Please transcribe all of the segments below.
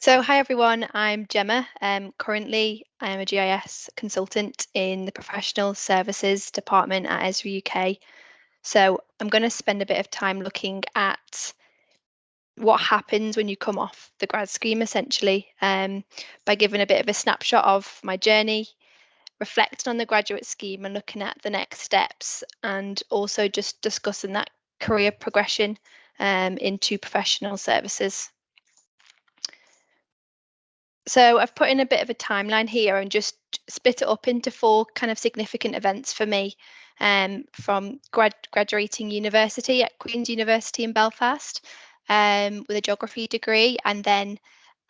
Hi everyone, I'm Gemma. Currently, I am a GIS consultant in the Professional Services Department at Esri UK. So I'm going to spend a bit of time looking at what happens when you come off the grad scheme, essentially, by giving a bit of a snapshot of my journey, reflecting on the graduate scheme and looking at the next steps, and also just discussing that career progression into professional services. So I've put in a bit of a timeline here and just split it up into four kind of significant events for me, from graduating university at Queen's University in Belfast, with a geography degree, and then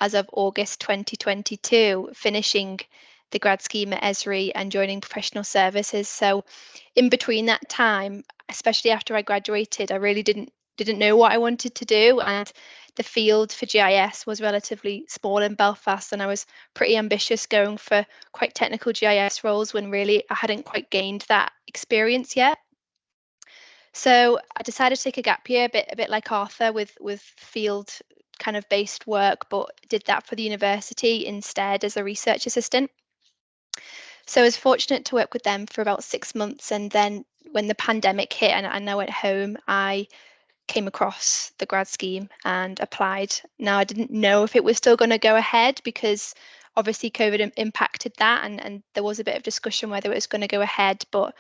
as of August 2022, finishing the grad scheme at Esri and joining professional services. So in between that time, especially after I graduated, I really didn't know what I wanted to do, and the field for GIS was relatively small in Belfast, and I was pretty ambitious going for quite technical GIS roles when really I hadn't quite gained that experience yet. So I decided to take a gap year, a bit like Arthur with field kind of based work, but did that for the university instead as a research assistant. So I was fortunate to work with them for about 6 months, and then when the pandemic hit and I went home, I came across the grad scheme and applied. Now, I didn't know if it was still going to go ahead because obviously COVID impacted that, and there was a bit of discussion whether it was going to go ahead, but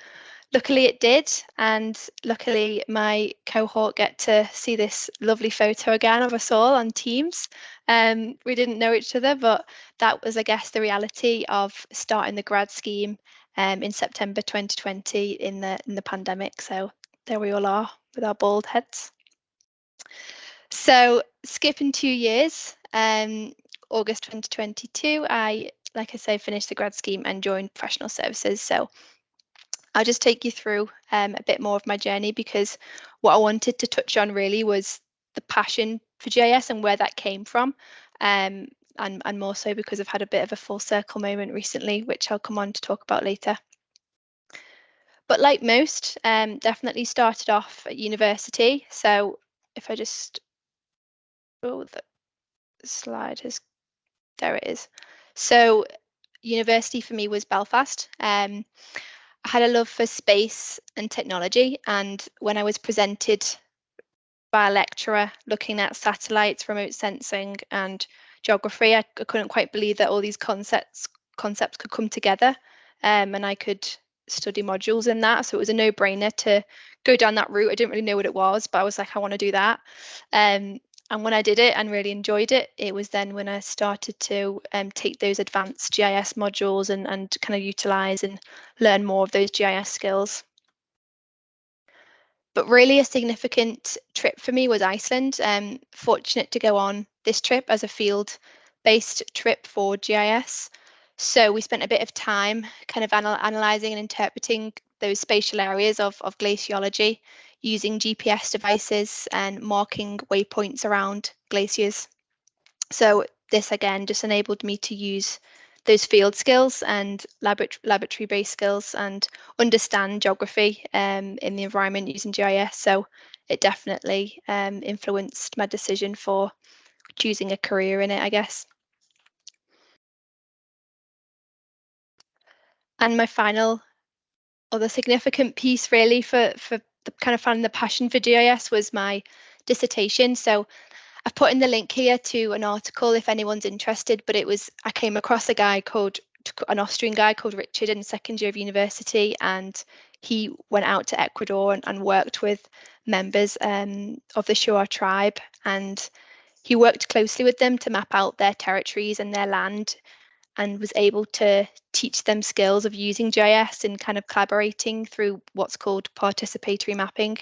luckily it did. And luckily my cohort get to see this lovely photo again of us all on Teams. We didn't know each other, but that was, I guess, the reality of starting the grad scheme in September 2020 in the pandemic. So there we all are with our bald heads. So skipping 2 years, August 2022, like I say, finished the grad scheme and joined professional services. So I'll just take you through a bit more of my journey, because what I wanted to touch on really was the passion for GIS and where that came from. And more so because I've had a bit of a full circle moment recently, which I'll come on to talk about later. But like most, definitely started off at university. So if I just, oh, the slide has, there it is. So university for me was Belfast. I had a love for space and technology, and when I was presented by a lecturer looking at satellites, remote sensing, and geography, I couldn't quite believe that all these concepts could come together, and I could study modules in that. So it was a no-brainer to go down that route. I didn't really know what it was, but I was like, I want to do that. And when I did it and really enjoyed it, it was then when I started to take those advanced GIS modules and kind of utilize and learn more of those GIS skills. But really a significant trip for me was Iceland. Fortunate to go on this trip as a field-based trip for GIS. So we spent a bit of time kind of analysing and interpreting those spatial areas of glaciology using GPS devices and marking waypoints around glaciers. So this again just enabled me to use those field skills and laboratory-based skills and understand geography in the environment using GIS. So it definitely influenced my decision for choosing a career in it, I guess. And my final other significant piece really for the kind of finding the passion for GIS was my dissertation. So I've put in the link here to an article if anyone's interested, but I came across an Austrian guy called Richard in second year of university, and he went out to Ecuador and worked with members of the Shuar tribe, and he worked closely with them to map out their territories and their land, and was able to teach them skills of using GIS and kind of collaborating through what's called participatory mapping.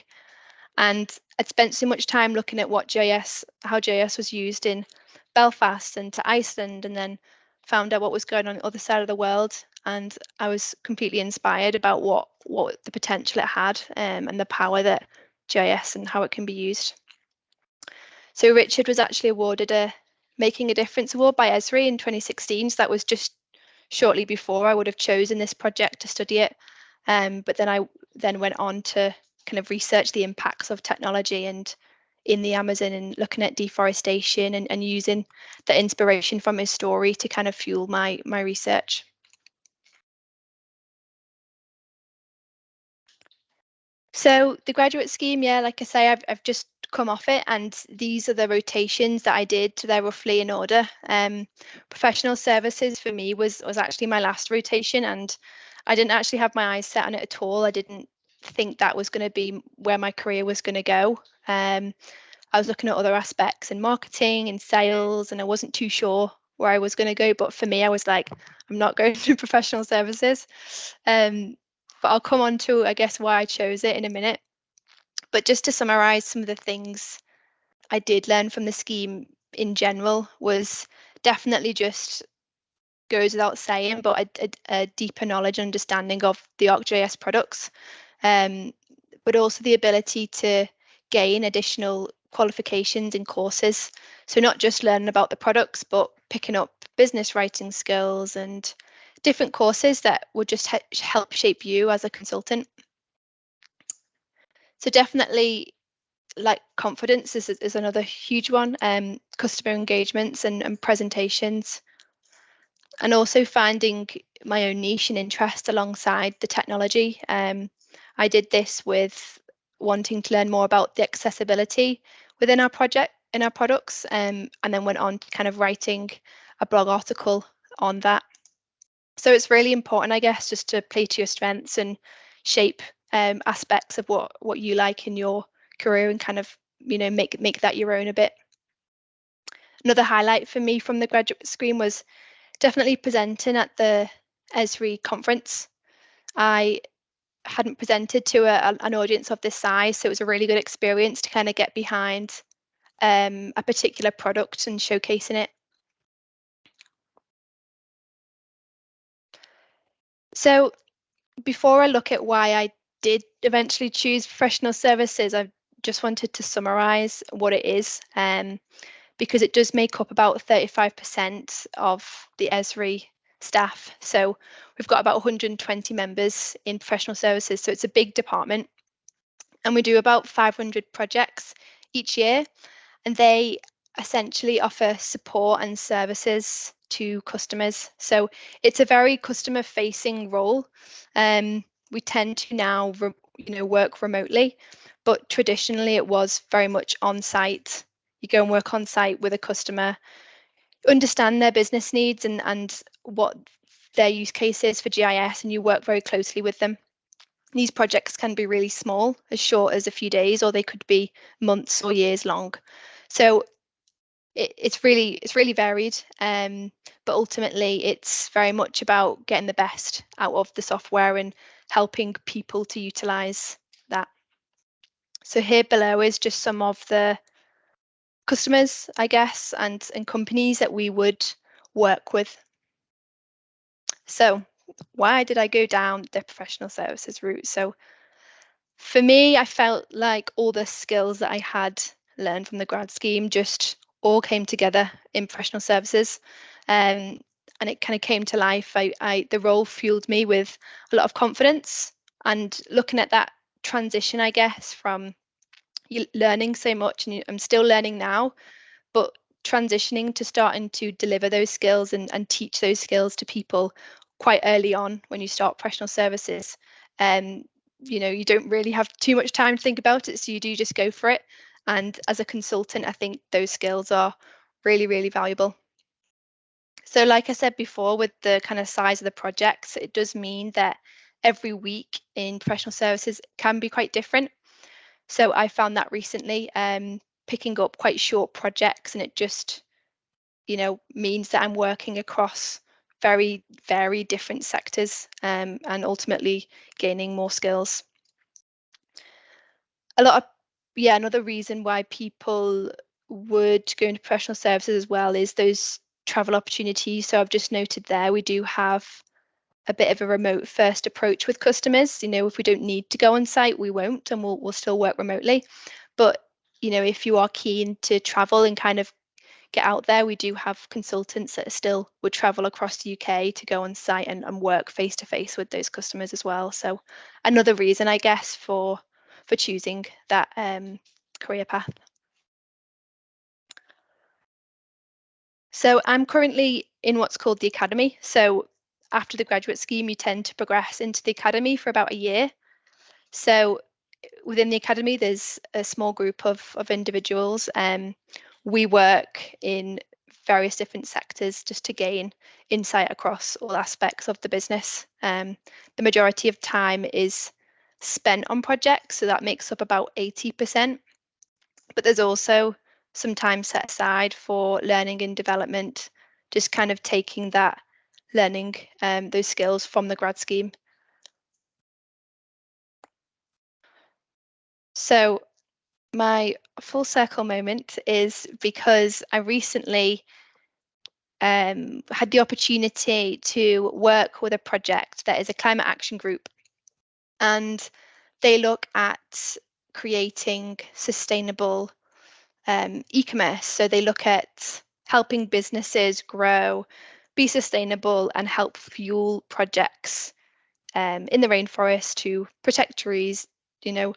And I'd spent so much time looking at how GIS was used in Belfast and to Iceland, and then found out what was going on the other side of the world. And I was completely inspired about what the potential it had, and the power that GIS and how it can be used. So Richard was actually awarded a Making a Difference award by Esri in 2016. So that was just shortly before I would have chosen this project to study it. But then I went on to kind of research the impacts of technology, and in the Amazon and looking at deforestation and using the inspiration from his story to kind of fuel my research. So the graduate scheme, yeah, like I say, I've just come off it, and these are the rotations that I did. So they're roughly in order. Professional services for me was actually my last rotation, and I didn't actually have my eyes set on it at all. I didn't think that was going to be where my career was going to go. I was looking at other aspects in marketing and sales, and I wasn't too sure where I was going to go. But for me, I was like, I'm not going to professional services. Um, but I'll come on to, I guess, why I chose it in a minute. But just to summarize some of the things I did learn from the scheme in general was definitely just goes without saying, but a deeper knowledge and understanding of the ArcGIS products, um, but also the ability to gain additional qualifications in courses. So not just learning about the products, but picking up business writing skills and different courses that would just help shape you as a consultant. So definitely like confidence is another huge one, customer engagements and presentations, and also finding my own niche and interest alongside the technology. I did this with wanting to learn more about the accessibility within our project in our products, and then went on to kind of writing a blog article on that. So it's really important, I guess, just to play to your strengths and shape aspects of what you like in your career and kind of make that your own a bit. Another highlight for me from the graduate scheme was definitely presenting at the Esri conference. I hadn't presented to an audience of this size, so it was a really good experience to kind of get behind a particular product and showcasing it. So before I look at why I did eventually choose professional services, I just wanted to summarize what it is, because it does make up about 35% of the Esri staff. So we've got about 120 members in professional services, so it's a big department. And we do about 500 projects each year, and they essentially offer support and services to customers. So it's a very customer facing role. We tend to now work remotely, but traditionally it was very much on site. You go and work on site with a customer, understand their business needs and what their use case is for GIS, and you work very closely with them. These projects can be really small, as short as a few days, or they could be months or years long. So it's really varied, but ultimately it's very much about getting the best out of the software and helping people to utilize that. So here below is just some of the customers, I guess, and companies that we would work with. So why did I go down the professional services route? So for me, I felt like all the skills that I had learned from the grad scheme just all came together in professional services. Um, and it kind of came to life. The role fueled me with a lot of confidence, and looking at that transition, I guess, from learning so much, and I'm still learning now, but transitioning to starting to deliver those skills and teach those skills to people quite early on when you start professional services. um, you don't really have too much time to think about it, so you do just go for it. And as a consultant, I think those skills are really, really valuable. So like I said before, with the kind of size of the projects, it does mean that every week in professional services can be quite different. So I found that recently, picking up quite short projects, and it just means that I'm working across very different sectors, and ultimately gaining more skills. A lot of Yeah, another reason why people would go into professional services as well is those travel opportunities. So I've just noted there we do have a bit of a remote first approach with customers. If we don't need to go on site, we won't, and we'll still work remotely. But if you are keen to travel and kind of get out there, we do have consultants that still would travel across the UK to go on site and work face to face with those customers as well. So another reason, I guess, for choosing that career path. So I'm currently in what's called the academy. So after the graduate scheme, you tend to progress into the academy for about a year. So within the academy, there's a small group of individuals. We work in various different sectors just to gain insight across all aspects of the business. The majority of time is spent on projects, so that makes up about 80%. But there's also some time set aside for learning and development, just kind of taking that learning those skills from the grad scheme. So my full circle moment is because I recently had the opportunity to work with a project that is a climate action group, and they look at creating sustainable e-commerce. So they look at helping businesses grow, be sustainable, and help fuel projects in the rainforest to protect trees, you know,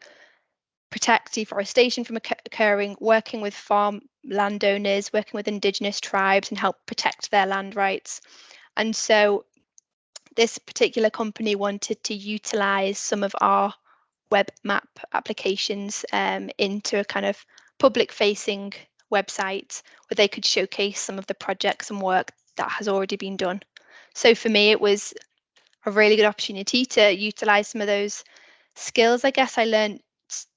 protect deforestation from occurring, working with farm landowners, working with indigenous tribes, and help protect their land rights. And so this particular company wanted to utilize some of our web map applications into a kind of public facing website where they could showcase some of the projects and work that has already been done. So for me, it was a really good opportunity to utilize some of those skills I guess I learned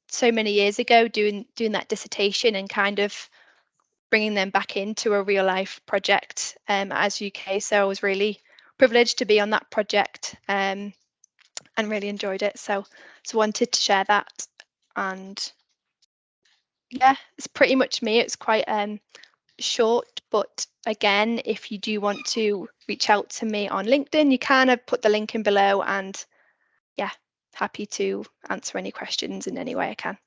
so many years ago doing that dissertation, and kind of bringing them back into a real life project as UK. So I was really privileged to be on that project and really enjoyed it. So wanted to share that. And yeah, it's pretty much me. It's quite short, but again, if you do want to reach out to me on LinkedIn, you can. I've put the link in below, and yeah, happy to answer any questions in any way I can.